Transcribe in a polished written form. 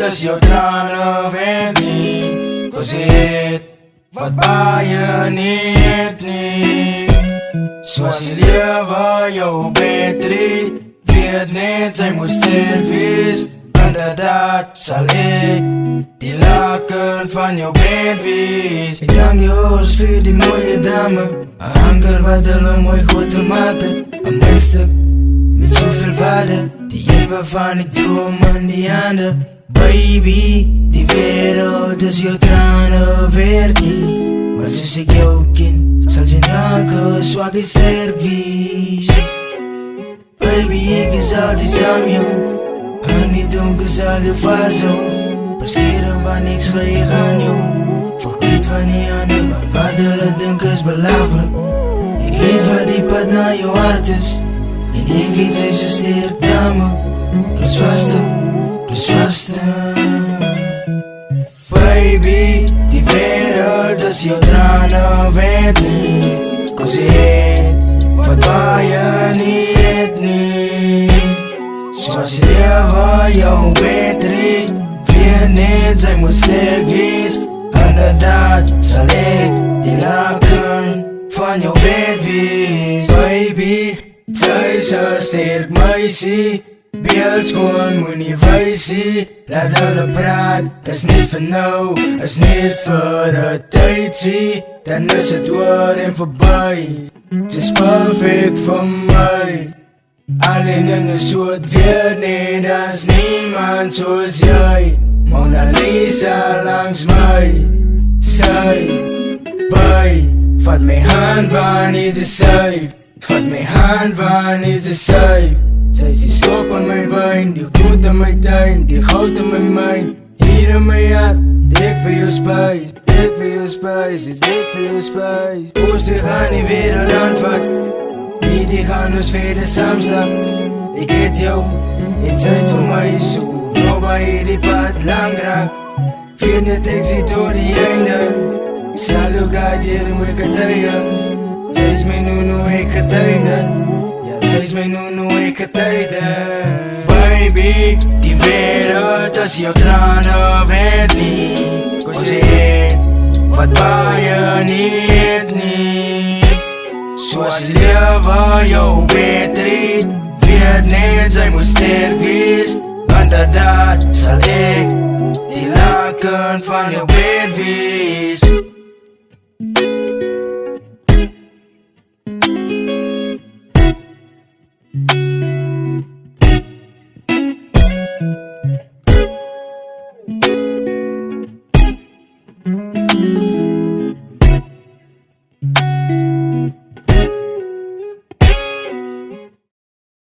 is jou trane weet nie, cause jy het wat baie nie het nie. Soos die lewe jou battery, weet net sy moet sterk wees. Inderdaad sal ek die laken van jou bed wees. Ek dank jou vir die mooie dame, 'n anker wat hulle mooi groot gemaak het, 'n muntstuk met soveel waarde, die een waarvan ek droom in die hande. Baby, die wereld is jou trane werd nie, maar soos ek jou ken, sal jy elke swak sterk wees. Baby, ek is altyd saam jou, in die donker sal jy vashou, beskerm van niks geleeg aan jou, vergeet van die ander, want wat hulle dink is belaglik. Ek weet wat die pad na jou hart is, en ek weet sy is 'n sterk dame. Plus vaste Baby, die wereld is jou trane weet nie, cause jy het wat baie nie het nie. Soos die lewe jou battery, weet net sy moet sterk wees. Inderdaad sal ek die laken van jou bed wees. Baby, sy is 'n sterk meisie, beeldskoon moenie wysie. Laat hulle praat, dis net vir nou, is net vir 'n tydjie, dan is het oor en verby. Sy's perfect vir my, alleen in 'n soort weer nie, daar's niemand soos jy. Mona Lisa langs my, sy, by, vat my hand wanneer sy sy, vat my hand wanneer sy sy. Sy is die skop aan my wyn, die groente in my tuin, die goud in my myn. Hier in my hart, dek vir jou spijs, dek vir jou spijs, dek vir jou spijs. Oos die gaan die wereld aanvat, die gaan ons verder saamstap. Ek het jou, en tyd vir my so, nou by hierdie pad lang raak. Vier net ek sien tot die einde, ek sal jou guide hier in moeilike tye. Sy is my nou ek getijden, sy is my nou ek getijden. Baby, die wereld is jou trane weet nie, cause jy het wat baie nie het nie. Soos die lewe jou battery, weet net sy moet sterk wees. Inderdaad sal ek die laken van jou bed wees.